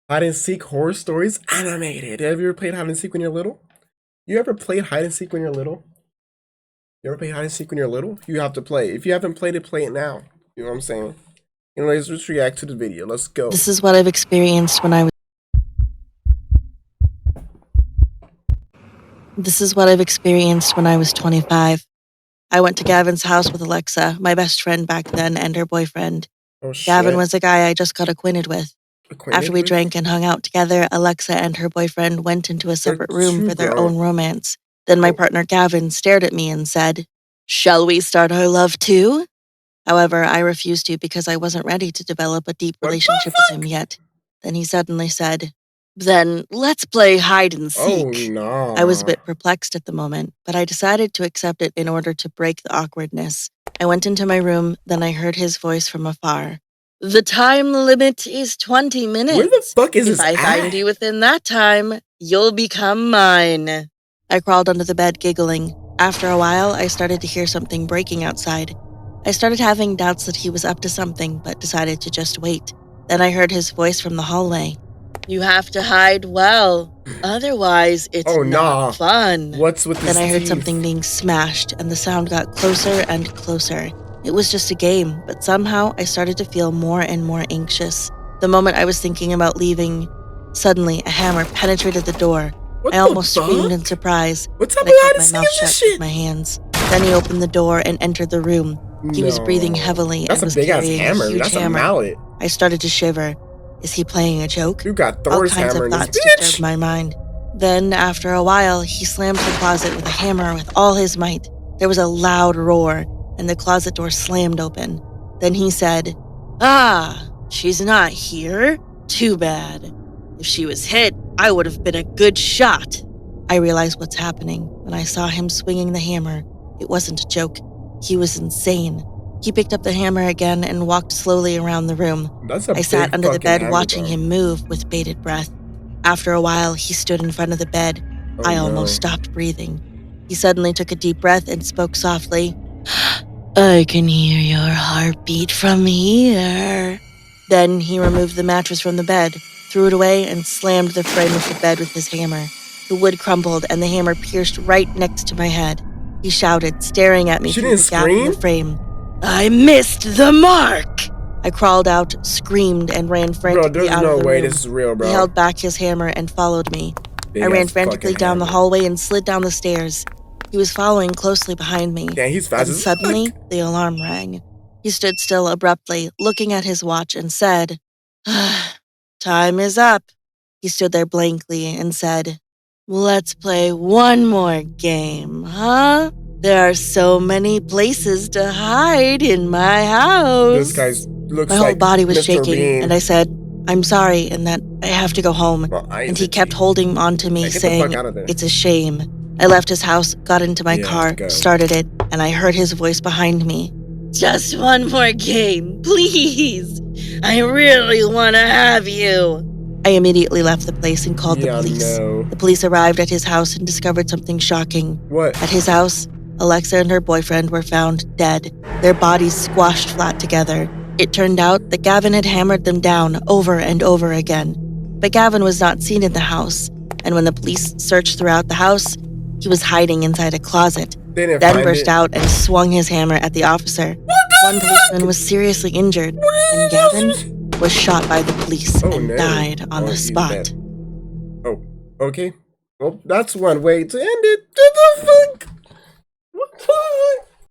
Hide and seek horror stories animated. Have you ever played hide and seek when you're little? You ever played hide and seek when you're little? You ever play hide and seek when you're little? You have to play. If you haven't played it, play it now. You know what I'm saying? Anyways, let's react to the video. Let's go. This is what I've experienced when I was. This is what I've experienced when I was 25. I went to Gavin's house with Alexa, my best friend back then, and her boyfriend. Oh shit. Gavin was a guy I just got acquainted with. After we drank and hung out together, Alexa and her boyfriend went into a separate room for their own romance. Then my partner Gavin stared at me and said, "Shall we start our love too?" However, I refused to because I wasn't ready to develop a deep relationship with him yet. Then he suddenly said, "Then let's play hide and seek." Oh no. I was a bit perplexed at the moment, but I decided to accept it in order to break the awkwardness. I went into my room, then I heard his voice from afar. "The time limit is 20 minutes. Where the fuck is this If I find at? you within that time, you'll become mine." I crawled under the bed, giggling. After a while, I started to hear something breaking outside. I started having doubts that he was up to something, but decided to just wait. Then I heard his voice from the hallway. "You have to hide well, otherwise it's not fun." What's with this? Then I heard something being smashed, and the sound got closer and closer. It was just a game, but somehow I started to feel more and more anxious. The moment I was thinking about leaving, suddenly a hammer penetrated the door. I almost screamed in surprise, What's and up I with kept my mouth shut with my hands. Then he opened the door and entered the room. He was breathing heavily That's and was a big ass carrying hammer. a huge That's hammer. a mallet. I started to shiver. Is he playing a joke? You got All Thor's kinds hammer of in thoughts this disturbed bitch. my mind. Then, after a while, he slammed the closet with a hammer with all his might. There was a loud roar, and the closet door slammed open. Then he said, "Ah, she's not here? Too bad. If she was hit, I would have been a good shot." I realized what's happening when I saw him swinging the hammer. It wasn't a joke. He was insane. He picked up the hammer again and walked slowly around the room. I sat under the bed watching him move with bated breath. After a while, he stood in front of the bed. I almost stopped breathing. He suddenly took a deep breath and spoke softly. "I can hear your heartbeat from here." Then he removed the mattress from the bed, threw it away, and slammed the frame of the bed with his hammer. The wood crumbled and the hammer pierced right next to my head. He shouted, staring at me through the gap in the frame. "I missed the mark!" I crawled out, screamed, and ran frantically out of the room. There's no way this is real, bro. He held back his hammer and followed me. I ran frantically down the hallway and slid down the stairs. He was following closely behind me. Yeah, he's fast. And suddenly, the alarm rang. He stood still abruptly, looking at his watch, and said, "Time is up." He stood there blankly and said, "Let's play one more game, huh? There are so many places to hide in my house." This guy looks like my whole body was Mr. shaking, Bean. and I said, "I'm sorry," and that I have to go home. And he kept holding on to me, saying, "It's a shame." I left his house, got into my car, started it, and I heard his voice behind me. "Just one more game, please. I really want to have you." I immediately left the place and called the police. The police arrived at his house and discovered something shocking. What? At his house, Alexa and her boyfriend were found dead, their bodies squashed flat together. It turned out that Gavin had hammered them down over and over again. But Gavin was not seen in the house, and when the police searched throughout the house, he was hiding inside a closet, then burst out and swung his hammer at the officer. One policeman was seriously injured, and Gavin was shot by the police and died on the spot. Oh, okay. Well, that's one way to end it.